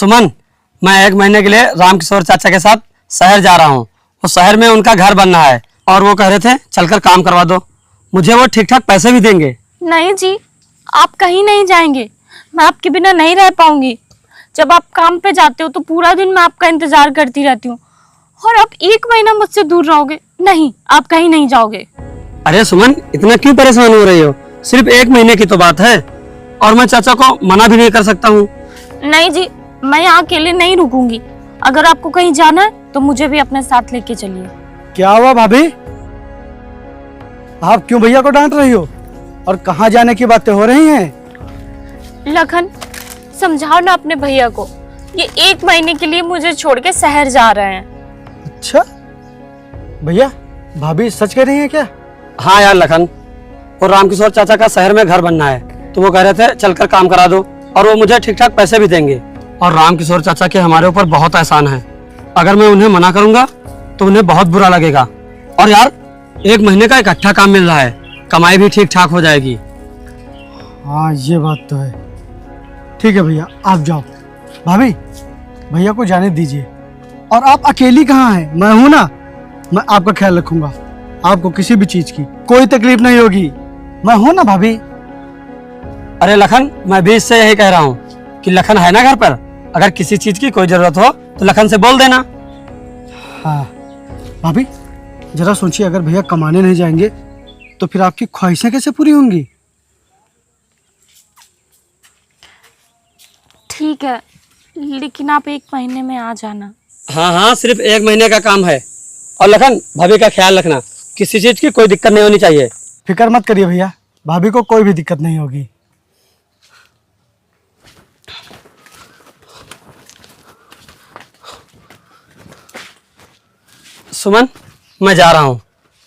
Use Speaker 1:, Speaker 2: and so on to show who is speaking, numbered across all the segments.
Speaker 1: सुमन, मैं 1 महीने के लिए रामकिशोर चाचा के साथ शहर जा रहा हूँ। वो शहर में उनका घर बनना है और वो कह रहे थे चलकर काम करवा दो। मुझे वो ठीक ठाक पैसे भी देंगे।
Speaker 2: नहीं जी, आप कहीं नहीं जाएंगे। मैं आपके बिना नहीं रह पाऊंगी। जब आप काम पे जाते हो तो पूरा दिन मैं आपका इंतजार करती रहती हूँ, और आप 1 महीना मुझसे दूर रहोगे? नहीं, आप कहीं नहीं जाओगे।
Speaker 1: अरे सुमन, इतना क्यों परेशान हो रही हो? सिर्फ 1 महीने की तो बात है और मैं चाचा को मना भी नहीं कर सकता हूँ।
Speaker 2: नहीं जी, मैं यहाँ अकेले नहीं रुकूंगी। अगर आपको कहीं जाना है तो मुझे भी अपने साथ लेके चलिए।
Speaker 3: क्या हुआ भाभी? आप क्यों भैया को डांट रही हो? और कहाँ जाने की बातें हो रही हैं?
Speaker 2: लखन, समझाओ ना अपने भैया को। ये 1 महीने के लिए मुझे छोड़ के शहर जा रहे हैं।
Speaker 3: अच्छा भैया, भाभी सच कह रही हैं क्या?
Speaker 1: हाँ यार लखन, वो रामकिशोर चाचा का शहर में घर बनना है तो वो कह रहे थे चलकर काम करा दो और वो मुझे ठीक ठाक पैसे भी देंगे। और रामकिशोर चाचा के हमारे ऊपर बहुत एहसान है। अगर मैं उन्हें मना करूंगा तो उन्हें बहुत बुरा लगेगा। और यार 1 महीने का इकट्ठा काम मिल रहा है, कमाई भी ठीक ठाक हो जाएगी।
Speaker 3: हाँ ये बात तो है। ठीक है भैया, आप जाओ। भाभी, भैया को जाने दीजिए। और आप अकेली कहाँ हैं? मैं हूं ना, मैं आपका ख्याल रखूंगा। आपको किसी भी चीज की कोई तकलीफ नहीं होगी। मैं हूं ना भाभी।
Speaker 1: अरे लखन, मैं भी इससे यही कह रहा हूँ कि लखन है ना घर पर, अगर किसी चीज की कोई जरूरत हो तो लखन से बोल देना।
Speaker 3: हाँ भाभी, जरा सोचिए, अगर भैया कमाने नहीं जाएंगे तो फिर आपकी ख्वाहिशें कैसे पूरी होंगी?
Speaker 2: ठीक है, लेकिन आप 1 महीने में आ जाना।
Speaker 1: हाँ हाँ, सिर्फ 1 महीने का काम है। और लखन, भाभी का ख्याल रखना, किसी चीज की कोई दिक्कत नहीं होनी चाहिए।
Speaker 3: फिक्र मत करिए भैया, भाभी को कोई भी दिक्कत नहीं होगी।
Speaker 1: सुमन, मैं जा रहा हूँ।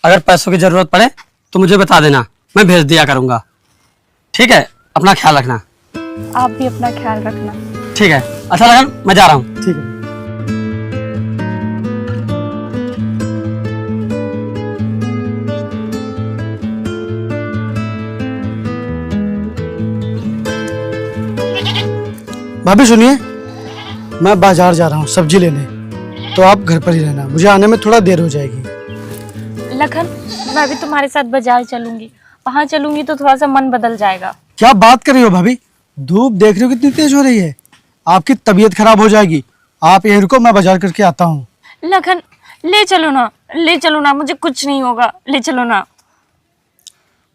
Speaker 1: अगर पैसों की जरूरत पड़े तो मुझे बता देना, मैं भेज दिया करूँगा। ठीक है, अपना ख्याल रखना।
Speaker 2: आप भी अपना ख्याल रखना।
Speaker 1: ठीक है, अच्छा लखन, मैं जा रहा हूँ।
Speaker 3: ठीक है। भाभी सुनिए, मैं बाजार जा रहा हूँ सब्जी लेने, तो आप घर पर ही रहना। मुझे आने में थोड़ा देर हो जाएगी।
Speaker 2: लखन, मैं भी तुम्हारे साथ बाजार चलूंगी। वहां चलूंगी तो थोड़ा सा मन बदल जाएगा।
Speaker 3: क्या बात कर रही हो भाभी? धूप देख रही हो कितनी तेज हो रही है, आपकी तबीयत खराब हो जाएगी। आप यहीं रुको, मैं बाजार करके आता हूँ।
Speaker 2: लखन, ले चलो ना, ले चलो ना, मुझे कुछ नहीं होगा, ले चलो ना।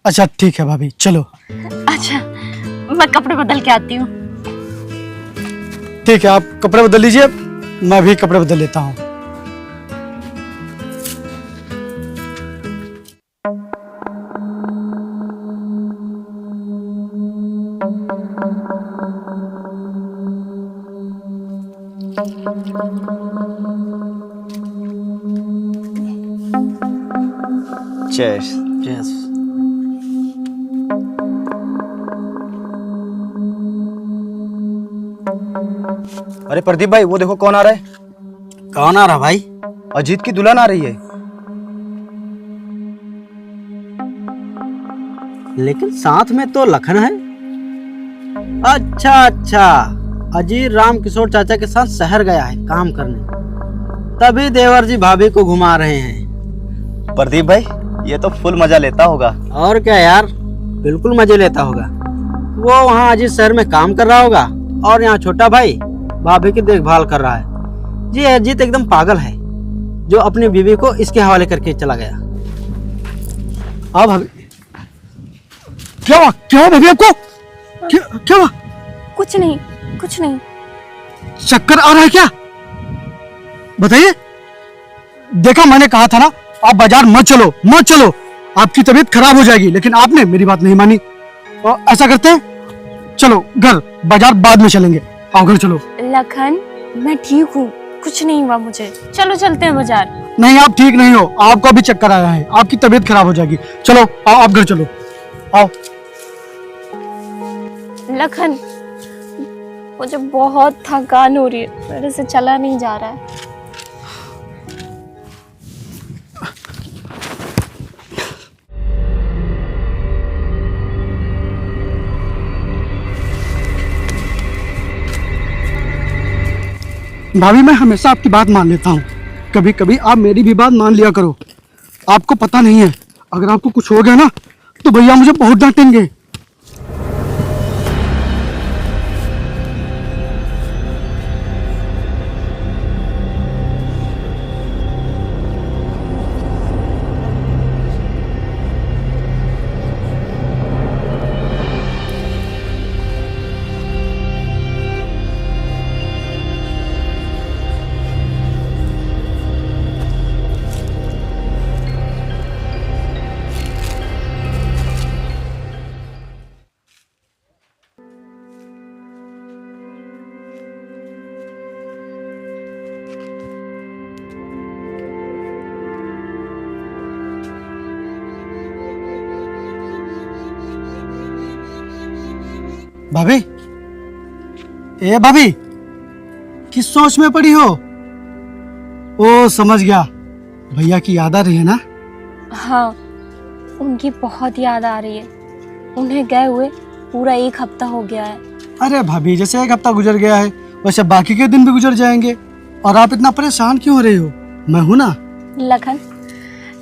Speaker 3: अच्छा ठीक है भाभी, चलो।
Speaker 2: अच्छा, मैं कपड़े बदल के आती हूँ।
Speaker 3: ठीक है, आप कपड़े बदल लीजिए, मैं भी कपड़े बदल लेता हूँ।
Speaker 4: चेस।
Speaker 1: यस।
Speaker 4: अरे प्रदीप भाई, वो देखो कौन आ रहा है।
Speaker 1: कौन आ रहा भाई?
Speaker 4: अजीत की दुल्हन आ रही है।
Speaker 5: लेकिन साथ में तो लखन है। अच्छा अच्छा, अजीत रामकिशोर चाचा के साथ शहर गया है काम करने, तभी देवर जी भाभी को घुमा रहे हैं।
Speaker 4: प्रदीप भाई, ये तो फुल मजा लेता होगा।
Speaker 5: और क्या यार, बिल्कुल मजे लेता होगा। वो वहाँ अजीत शहर में काम कर रहा होगा और यहाँ छोटा भाई भाभी की देखभाल कर रहा है। जी अजीत एकदम पागल है जो अपनी बीवी को इसके हवाले करके चला गया।
Speaker 3: हाँ भाभी, क्या हुआ? क्या हुआ भाभी आपको? क्या हुआ?
Speaker 2: कुछ नहीं, कुछ नहीं।
Speaker 3: चक्कर आ रहा है क्या? बताइए। देखा, मैंने कहा था ना, आप बाजार मत चलो, मत चलो, आपकी तबीयत खराब हो जाएगी। लेकिन आपने मेरी बात नहीं मानी। और ऐसा करते हैं, चलो घर, बाजार बाद में चलेंगे। आओ घर चलो।
Speaker 2: लखन, मैं ठीक हूँ, कुछ नहीं हुआ मुझे। चलो चलते हैं बाजार।
Speaker 3: नहीं, आप ठीक नहीं हो, आपको अभी चक्कर आया है, आपकी तबीयत खराब हो जाएगी। चलो आओ, आप घर चलो, आओ।
Speaker 2: लखन, मुझे बहुत थकान हो रही है, मेरे से चला नहीं जा रहा है।
Speaker 3: भाभी मैं हमेशा आपकी बात मान लेता हूँ, कभी कभी आप मेरी भी बात मान लिया करो। आपको पता नहीं है, अगर आपको कुछ हो गया ना तो भैया मुझे बहुत डांटेंगे। भाभी, ए भाभी, किस सोच में पड़ी हो? ओ समझ गया, भैया की याद आ रही है ना?
Speaker 2: हाँ, उनकी बहुत याद आ रही है। उन्हें गए हुए पूरा 1 हफ्ता हो गया है।
Speaker 3: अरे भाभी, जैसे 1 हफ्ता गुजर गया है वैसे बाकी के दिन भी गुजर जाएंगे, और आप इतना परेशान क्यों हो रही हो? मैं हूं ना।
Speaker 2: लखन,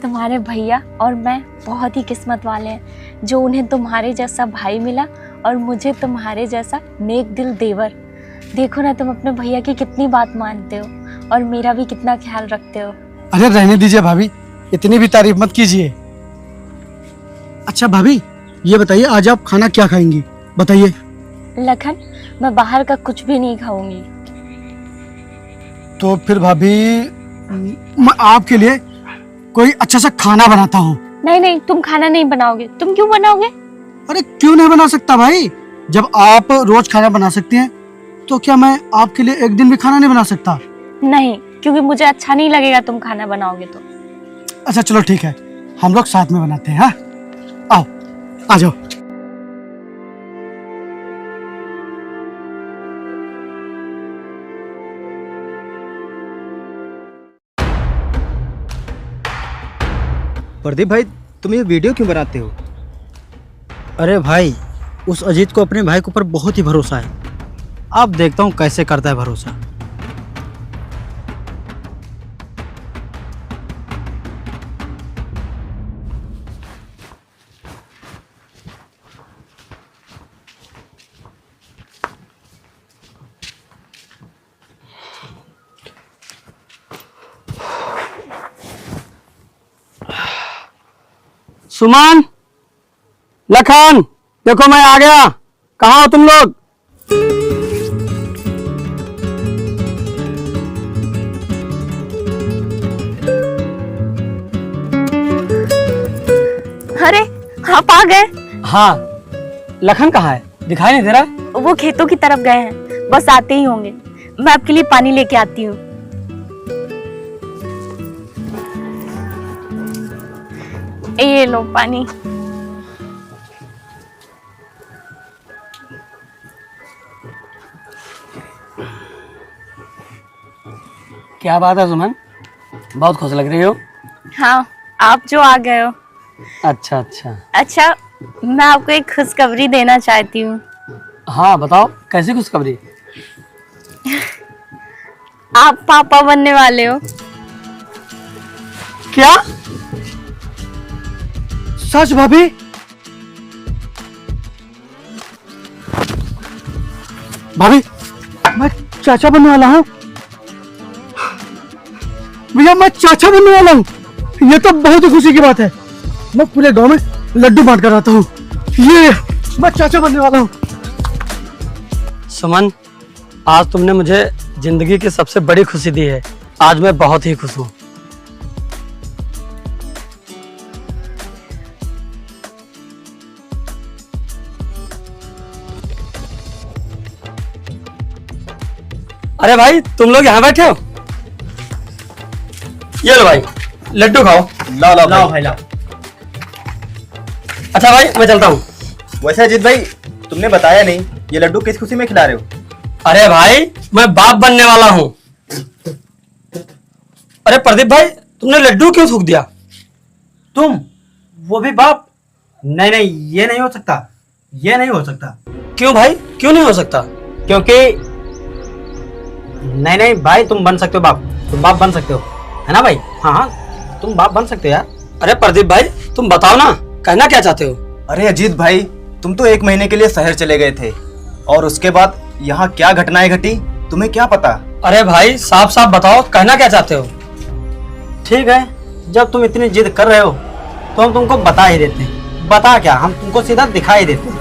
Speaker 2: तुम्हारे भैया और मैं बहुत ही किस्मत वाले हैं जो उन्हें तुम्हारे जैसा भाई मिला और मुझे तुम्हारे जैसा नेक दिल देवर। देखो ना, तुम अपने भैया की कितनी बात मानते हो और मेरा भी कितना ख्याल रखते हो।
Speaker 3: अरे रहने दीजिए भाभी, इतनी भी तारीफ मत कीजिए। अच्छा भाभी, ये बताइए आज आप खाना क्या खाएंगी? बताइए।
Speaker 2: लखन, मैं बाहर का कुछ भी नहीं खाऊंगी।
Speaker 3: तो फिर भाभी, मैं आपके लिए कोई अच्छा सा खाना बनाता हूँ।
Speaker 2: नहीं नहीं, तुम खाना नहीं बनाओगे। तुम क्यों बनाओगे?
Speaker 3: अरे क्यों नहीं बना सकता भाई? जब आप रोज खाना बना सकती हैं तो क्या मैं आपके लिए एक दिन भी खाना नहीं बना सकता?
Speaker 2: नहीं, क्योंकि मुझे अच्छा नहीं लगेगा तुम खाना बनाओगे तो।
Speaker 3: अच्छा चलो ठीक है, हम लोग साथ में बनाते हैं। हाँ, आओ, आ जाओ।
Speaker 4: प्रदीप भाई, तुम ये वीडियो क्यों बनाते हो?
Speaker 5: अरे भाई, उस अजीत को अपने भाई के ऊपर बहुत ही भरोसा है। अब देखता हूँ कैसे करता है भरोसा।
Speaker 1: सुमन, लखन, देखो मैं आ गया। कहाँ हो तुम लोग?
Speaker 2: अरे, आप आ गए?
Speaker 1: हाँ, लखन कहाँ है? दिखाई नहीं दे रहा है।
Speaker 2: वो खेतों की तरफ गए हैं, बस आते ही होंगे। मैं आपके लिए पानी लेके आती हूँ। ये लो पानी।
Speaker 1: क्या बात है सुमन, बहुत खुश लग रही हो।
Speaker 2: हाँ, आप जो आ गए हो।
Speaker 1: अच्छा अच्छा।
Speaker 2: अच्छा, मैं आपको एक खुशखबरी देना चाहती हूँ।
Speaker 1: हाँ बताओ, कैसी खुशखबरी?
Speaker 2: आप पापा बनने वाले हो।
Speaker 1: क्या?
Speaker 3: सच भाभी? भाभी, मैं चाचा बनने वाला हूँ। भैया, मैं चाचा बनने वाला हूँ। ये तो बहुत ही खुशी की बात है। मैं पूरे गांव में लड्डू बांट कर आता हूँ। ये मैं चाचा बनने वाला हूँ।
Speaker 1: सुमन, आज तुमने मुझे जिंदगी की सबसे बड़ी खुशी दी है। आज मैं बहुत ही खुश हूँ। अरे भाई, तुम लोग यहाँ बैठे हो? ये लो भाई, लड्डू खाओ।
Speaker 4: लाओ भाई लाओ।
Speaker 1: अच्छा भाई, मैं चलता हूँ।
Speaker 4: वैसे अजीत भाई, तुमने बताया नहीं, ये लड्डू किस खुशी में खिला रहे हो?
Speaker 1: अरे भाई, मैं बाप बनने वाला हूँ। अरे प्रदीप भाई, तुमने लड्डू क्यों थूक दिया?
Speaker 5: तुम, वो भी बाप? नहीं नहीं, ये नहीं हो सकता, ये नहीं हो सकता।
Speaker 1: क्यों भाई, क्यों नहीं हो सकता?
Speaker 5: क्योंकि नहीं नहीं भाई, तुम बन सकते हो बाप, तुम बाप बन सकते हो, है ना भाई? हाँ हाँ, तुम बाप बन सकते हो यार।
Speaker 1: अरे प्रदीप भाई, तुम बताओ ना, कहना क्या चाहते हो?
Speaker 4: अरे अजीत भाई, तुम तो 1 महीने के लिए शहर चले गए थे और उसके बाद यहाँ क्या घटनाएं घटी तुम्हें क्या पता?
Speaker 1: अरे भाई साफ साफ बताओ, कहना क्या चाहते हो?
Speaker 5: ठीक है, जब तुम इतनी जिद कर रहे हो तो हम तुमको बता ही देते हैं। बता क्या, हम तुमको सीधा दिखा ही देते हैं।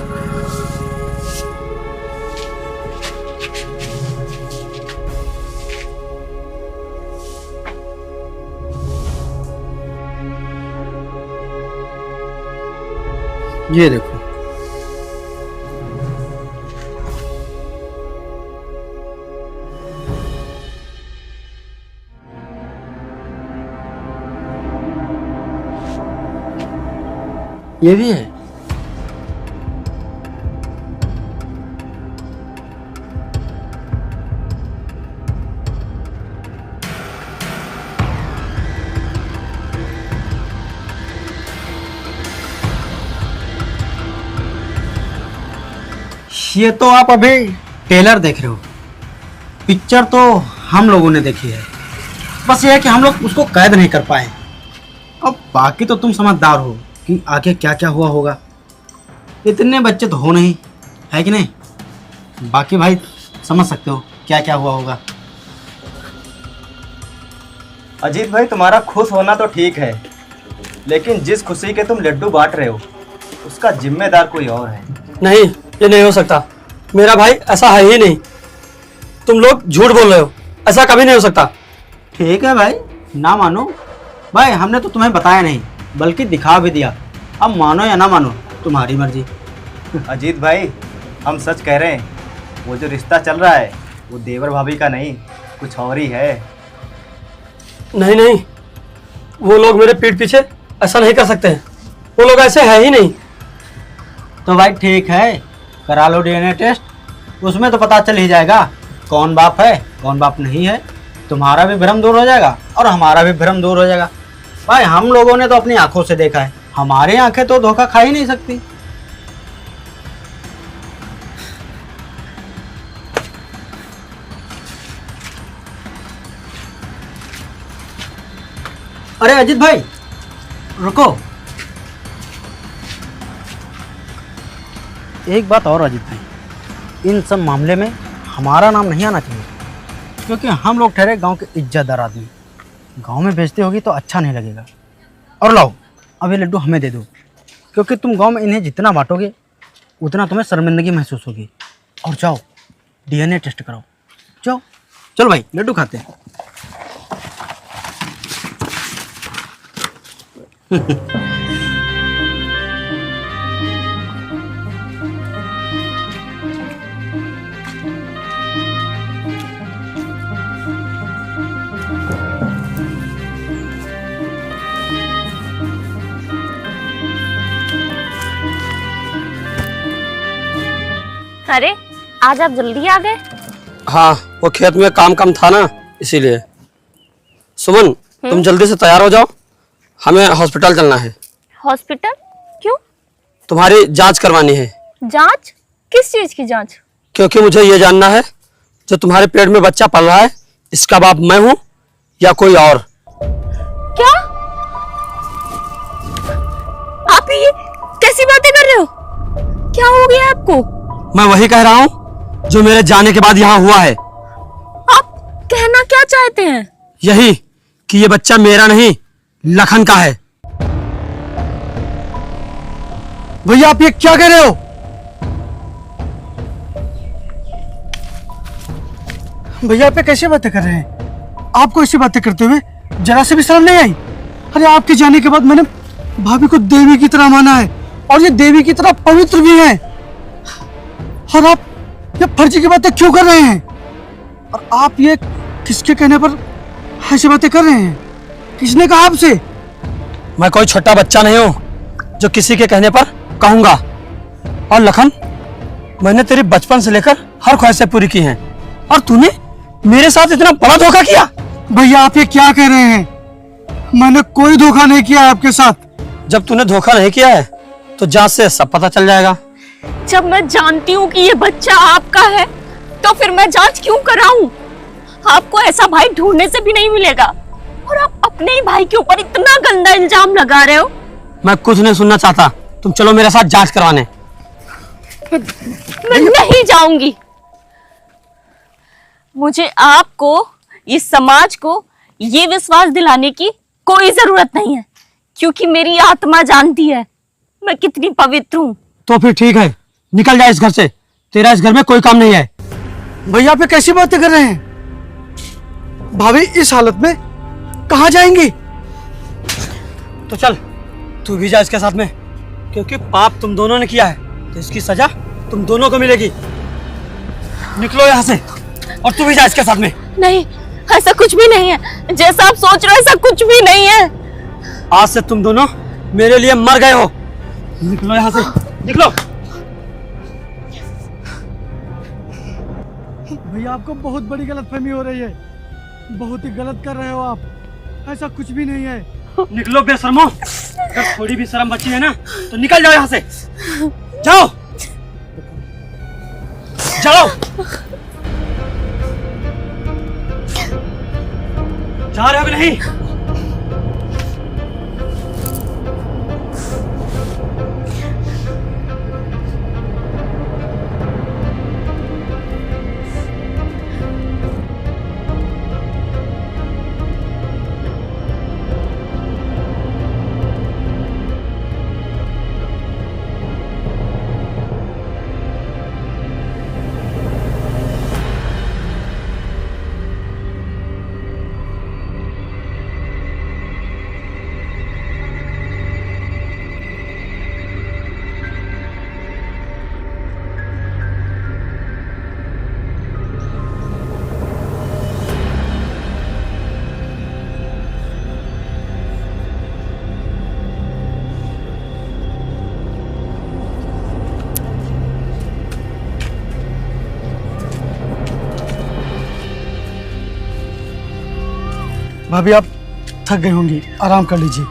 Speaker 5: ये देखो, ये भी है। ये तो आप अभी ट्रेलर देख रहे हो, पिक्चर तो हम लोगों ने देखी है। बस ये है कि हम लोग उसको कैद नहीं कर पाए। अब बाकी तो तुम समझदार हो कि आगे क्या क्या हुआ होगा। इतने बच्चे तो हो नहीं, है कि नहीं? बाकी भाई समझ सकते हो क्या क्या हुआ होगा।
Speaker 4: अजीत भाई, तुम्हारा खुश होना तो ठीक है, लेकिन जिस खुशी के तुम लड्डू बांट रहे हो उसका जिम्मेदार कोई और है।
Speaker 1: नहीं, ये नहीं हो सकता। मेरा भाई ऐसा है ही नहीं। तुम लोग झूठ बोल रहे हो, ऐसा कभी नहीं हो सकता।
Speaker 5: ठीक है भाई, ना मानो भाई, हमने तो तुम्हें बताया नहीं बल्कि दिखा भी दिया। अब मानो या ना मानो तुम्हारी मर्जी।
Speaker 4: अजीत भाई, हम सच कह रहे हैं, वो जो रिश्ता चल रहा है वो देवर भाभी का नहीं, कुछ और ही है।
Speaker 1: नहीं नहीं, वो लोग मेरे पीठ पीछे ऐसा नहीं कर सकते हैं। वो लोग ऐसे है ही नहीं।
Speaker 5: तो भाई ठीक है, करा लो डीएनए टेस्ट, उसमें तो पता चल ही जाएगा कौन बाप है कौन बाप नहीं है। तुम्हारा भी भ्रम दूर हो जाएगा और हमारा भी भ्रम दूर हो जाएगा। भाई हम लोगों ने तो अपनी आंखों से देखा है, हमारी आंखें तो धोखा खा ही नहीं सकती। अरे अजीत भाई रुको, एक बात और अजीत भाई, इन सब मामले में हमारा नाम नहीं आना चाहिए, क्योंकि हम लोग ठहरे गांव के इज्जतदार आदमी। गांव में बेचते होगी तो अच्छा नहीं लगेगा। और लाओ, अब ये लड्डू हमें दे दो, क्योंकि तुम गांव में इन्हें जितना बांटोगे उतना तुम्हें शर्मिंदगी महसूस होगी। और जाओ डीएनए टेस्ट कराओ, जाओ। चलो भाई लड्डू खाते हैं।
Speaker 2: अरे आज आप जल्दी आ गए।
Speaker 1: हाँ, वो खेत में काम कम था ना, इसीलिए। सुमन, तुम जल्दी से तैयार हो जाओ, हमें हॉस्पिटल चलना है।
Speaker 2: हॉस्पिटल क्यों?
Speaker 1: तुम्हारी जांच करवानी है।
Speaker 2: जांच? किस चीज की जांच?
Speaker 1: क्योंकि मुझे ये जानना है, जो तुम्हारे पेट में बच्चा पल रहा है, इसका बाप मैं हूँ या कोई और।
Speaker 2: क्या आप ये कैसी बातें कर रहे हो? क्या हो गया आपको?
Speaker 1: मैं वही कह रहा हूँ जो मेरे जाने के बाद यहाँ हुआ है।
Speaker 2: आप कहना क्या चाहते हैं?
Speaker 1: यही कि ये बच्चा मेरा नहीं, लखन का है।
Speaker 3: भैया आप ये क्या कह रहे हो? भैया आप ये कैसी बातें कर रहे हैं? आपको ऐसी बातें करते हुए जरा से भी शर्म नहीं आई? अरे आपके जाने के बाद मैंने भाभी को देवी की तरह माना है और ये देवी की तरह पवित्र भी है। और आप ये फर्जी की बातें क्यों कर रहे हैं? और आप ये किसके कहने पर ऐसी बातें कर रहे हैं? किसने कहा आपसे?
Speaker 1: मैं कोई छोटा बच्चा नहीं हूँ जो किसी के कहने पर कहूंगा। और लखन, मैंने तेरी बचपन से लेकर हर ख्वाहिशें पूरी की हैं, और तूने मेरे साथ इतना बड़ा धोखा किया।
Speaker 3: भैया आप ये क्या कह रहे हैं? मैंने कोई धोखा नहीं किया आपके साथ।
Speaker 1: जब तूने धोखा नहीं किया है तो जांच से सब पता चल जाएगा।
Speaker 2: जब मैं जानती हूँ कि ये बच्चा आपका है तो फिर मैं जांच क्यों कराऊं? आपको ऐसा भाई ढूंढने से भी नहीं मिलेगा, और आप अपने ही भाई के ऊपर इतना गंदा इल्जाम लगा रहे हो।
Speaker 1: मैं कुछ नहीं सुनना चाहता, तुम चलो मेरे साथ जांच करवाने।
Speaker 2: मैं नहीं जाऊंगी। मुझे आपको, इस समाज को ये विश्वास दिलाने की कोई जरूरत नहीं है, क्योंकि मेरी आत्मा जानती है मैं कितनी पवित्र हूँ।
Speaker 1: तो फिर ठीक है, निकल जा इस घर से, तेरा इस घर में कोई काम नहीं है।
Speaker 3: भैया आप ये कैसी बातें कर रहे हैं? भाभी इस हालत में कहाँ जाएंगी?
Speaker 1: तो चल तू भी जा इसके साथ में, क्योंकि पाप तुम दोनों ने किया है तो इसकी सजा तुम दोनों को मिलेगी। निकलो यहाँ से, और तू भी जा इसके साथ में।
Speaker 2: नहीं, ऐसा कुछ भी नहीं है, जैसा आप सोच रहे हो ऐसा कुछ भी नहीं है।
Speaker 1: आज से तुम दोनों मेरे लिए मर गए हो। निकलो यहाँ से, निकलो।
Speaker 3: भैया आपको बहुत बड़ी गलतफहमी हो रही है, बहुत ही गलत कर रहे हो आप, ऐसा कुछ भी नहीं है।
Speaker 1: निकलो बेशर्मो, अगर थोड़ी भी शर्म बची है ना तो निकल जाओ यहाँ से। जाओ जाओ, जा रहे हो कि नहीं?
Speaker 3: भाभी आप थक गई होंगी, आराम कर लीजिए,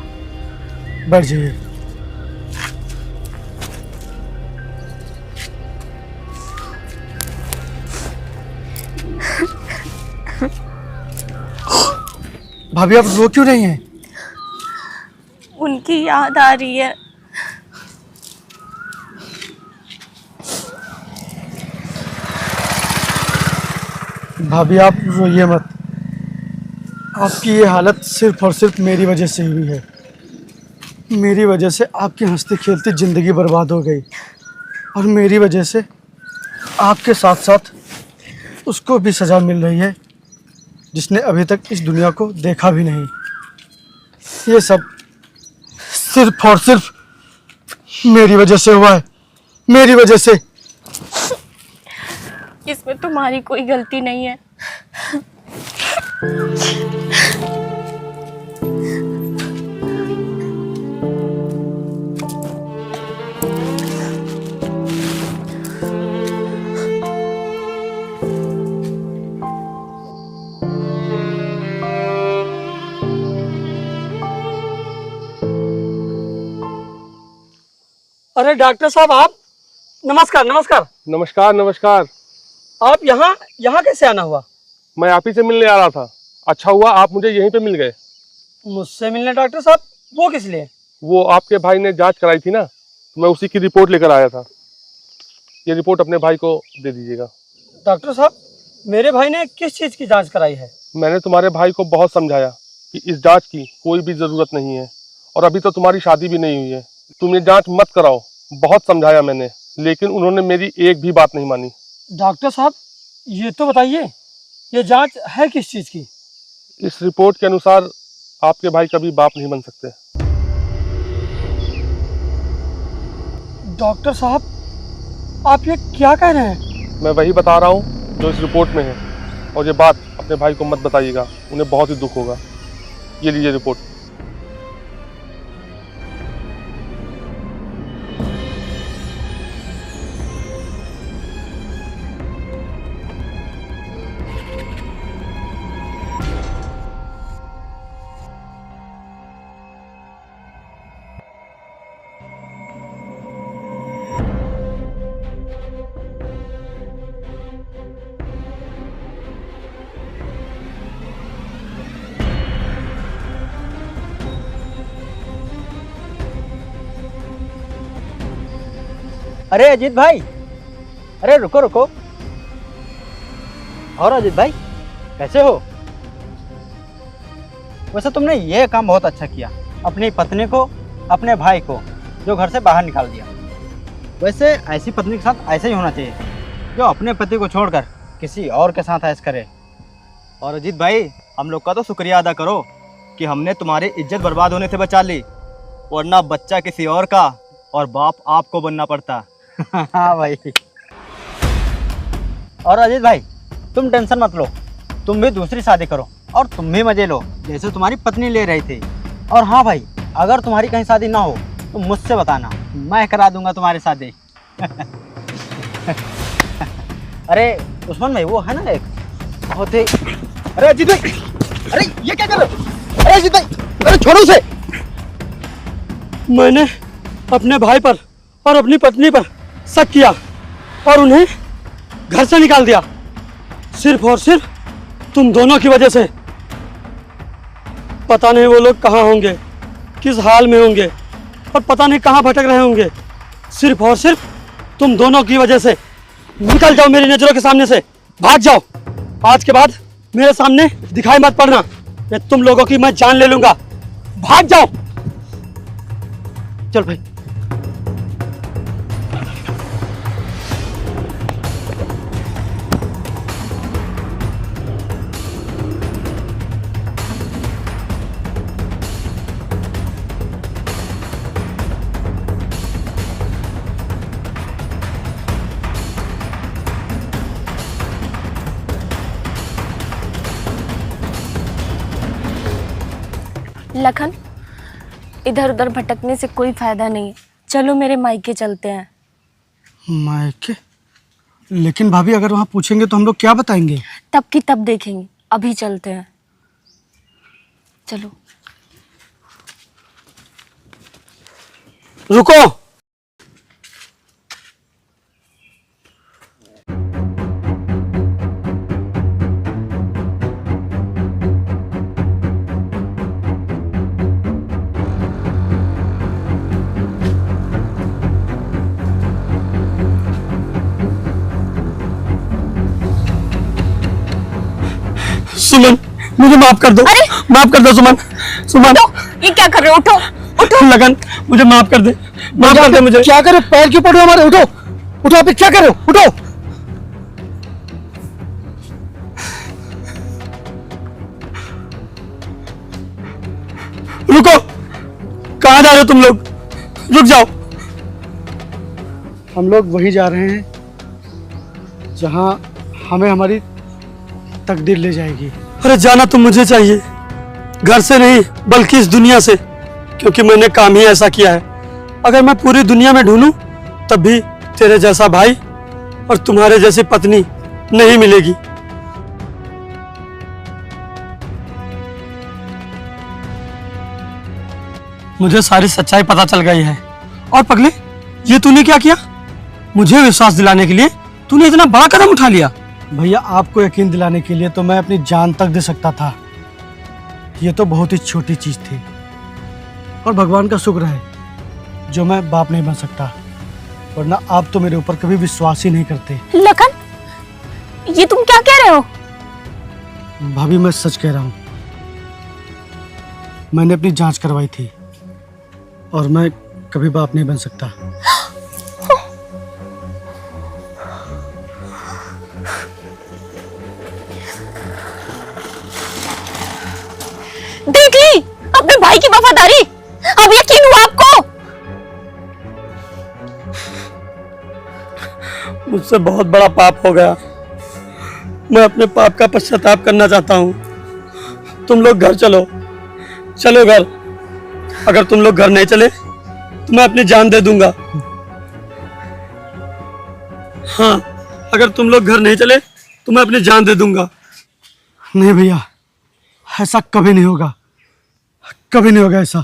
Speaker 3: बैठ जाइए। भाभी आप रो क्यों रही हैं?
Speaker 2: उनकी याद आ रही है।
Speaker 3: भाभी आप रोइए मत, आपकी ये हालत सिर्फ और सिर्फ मेरी वजह से हुई है। मेरी वजह से आपकी हंसती खेलती ज़िंदगी बर्बाद हो गई, और मेरी वजह से आपके साथ साथ उसको भी सज़ा मिल रही है जिसने अभी तक इस दुनिया को देखा भी नहीं। ये सब सिर्फ और सिर्फ मेरी वजह से हुआ है, मेरी वजह से।
Speaker 2: इसमें तुम्हारी कोई गलती नहीं है।
Speaker 1: अरे डॉक्टर साहब आप, नमस्कार नमस्कार।
Speaker 6: नमस्कार नमस्कार।
Speaker 1: आप यहाँ कैसे आना हुआ?
Speaker 6: मैं आप ही से मिलने आ रहा था। अच्छा हुआ आप मुझे यहीं पे मिल गए।
Speaker 1: मुझसे मिलने डॉक्टर साहब? वो किस लिए?
Speaker 6: वो आपके भाई ने जांच कराई थी ना, तो मैं उसी की रिपोर्ट लेकर आया था। ये रिपोर्ट अपने भाई को दे दीजिएगा।
Speaker 1: डॉक्टर साहब मेरे भाई ने किस चीज़ की जांच कराई है?
Speaker 6: मैंने तुम्हारे भाई को बहुत समझाया कि इस जांच की कोई भी ज़रूरत नहीं है, और अभी तो तुम्हारी शादी भी नहीं हुई है, तुम ये जांच मत कराओ। बहुत समझाया मैंने, लेकिन उन्होंने मेरी एक भी बात नहीं मानी।
Speaker 1: डॉक्टर साहब ये तो बताइए, ये जांच है किस चीज़ की?
Speaker 6: इस रिपोर्ट के अनुसार आपके भाई कभी बाप नहीं बन सकते।
Speaker 3: डॉक्टर साहब आप ये क्या कह रहे हैं?
Speaker 6: मैं वही बता रहा हूँ जो इस रिपोर्ट में है, और ये बात अपने भाई को मत बताइएगा, उन्हें बहुत ही दुख होगा। ये लीजिए रिपोर्ट।
Speaker 5: अरे अजीत भाई, अरे रुको रुको। और अजीत भाई कैसे हो? वैसे तुमने ये काम बहुत अच्छा किया, अपनी पत्नी को, अपने भाई को जो घर से बाहर निकाल दिया। वैसे ऐसी पत्नी के साथ ऐसे ही होना चाहिए, जो अपने पति को छोड़कर किसी और के साथ ऐश करे।
Speaker 4: और अजीत भाई, हम लोग का तो शुक्रिया अदा करो कि हमने तुम्हारी इज्जत बर्बाद होने से बचा ली, वरना बच्चा किसी और का और बाप आपको बनना पड़ता।
Speaker 5: हाँ भाई। और अजीत भाई तुम टेंशन मत लो, तुम भी दूसरी शादी करो और तुम भी मजे लो जैसे तुम्हारी पत्नी ले रही थी। और हाँ भाई, अगर तुम्हारी कहीं शादी ना हो तो मुझसे बताना, मैं करा दूंगा तुम्हारी शादी। अरे उस्मान भाई, वो है ना एक बहुत ही।
Speaker 3: अरे अजीत भाई, अरे ये क्या कर रहे हो? अरे अजीत भाई, अरे छोड़ो उसे।
Speaker 1: मैंने अपने भाई पर और अपनी पत्नी पर शक किया और उन्हें घर से निकाल दिया, सिर्फ और सिर्फ तुम दोनों की वजह से। पता नहीं वो लोग कहाँ होंगे, किस हाल में होंगे और पता नहीं कहाँ भटक रहे होंगे, सिर्फ और सिर्फ तुम दोनों की वजह से। निकल जाओ मेरी नजरों के सामने से, भाग जाओ। आज के बाद मेरे सामने दिखाई मत पड़ना, ये तुम लोगों की मैं जान ले लूंगा। भाग जाओ। चल भाई।
Speaker 2: लखन, इधर उधर भटकने से कोई फायदा नहीं है, चलो मेरे मायके चलते हैं।
Speaker 3: मायके? लेकिन भाभी अगर वहाँ पूछेंगे तो हम लोग क्या बताएंगे?
Speaker 2: तब की तब देखेंगे, अभी चलते हैं, चलो।
Speaker 1: रुको। सुमन, मुझे माफ कर दो।
Speaker 2: अरे!
Speaker 1: माफ कर दो सुमन। सुमन,
Speaker 2: ये क्या कर रहे हो? उठो उठो।
Speaker 1: लगन, मुझे माफ कर दे, माफ कर दे मुझे।
Speaker 3: क्या करे? पैर क्यों पड़ रहे हो हमारे? उठो उठो, आप क्या कर रहे हो? उठो।
Speaker 1: रुको, कहाँ जा रहे हो तुम लोग? रुक जाओ।
Speaker 3: हम लोग वहीं जा रहे हैं जहां हमें हमारी तकदीर ले जाएगी।
Speaker 1: अरे जाना तो मुझे चाहिए, घर से नहीं बल्कि इस दुनिया से, क्योंकि मैंने काम ही ऐसा किया है। अगर मैं पूरी दुनिया में ढूंढूं तब भी तेरे जैसा भाई और तुम्हारे जैसी पत्नी नहीं मिलेगी। मुझे सारी सच्चाई पता चल गई है। और पगले, ये तूने क्या किया? मुझे विश्वास दिलाने के लिए तूने इतना बड़ा कदम उठा लिया।
Speaker 3: भैया, आपको यकीन दिलाने के लिए तो मैं अपनी जान तक दे सकता था। ये तो बहुत ही छोटी चीज थी, और भगवान का शुक्र है जो मैं बाप नहीं बन सकता, वरना आप तो मेरे ऊपर कभी विश्वास ही नहीं करते।
Speaker 2: लखन, ये तुम क्या कह रहे हो?
Speaker 3: भाभी, मैं सच कह रहा हूँ। मैंने अपनी जांच करवाई थी और मैं कभी बाप नहीं बन सकता।
Speaker 2: देख ली अपने भाई की वफादारी, अब यकीन हुआ आपको?
Speaker 1: मुझसे बहुत बड़ा पाप हो गया, मैं अपने पाप का पश्चाताप करना चाहता हूँ। तुम लोग घर चलो, चलो घर। अगर तुम लोग घर नहीं चले तो मैं अपनी जान दे दूंगा। हाँ, अगर तुम लोग घर नहीं चले तो मैं अपनी जान दे दूंगा।
Speaker 3: नहीं भैया, ऐसा कभी नहीं होगा, कभी नहीं होगा ऐसा।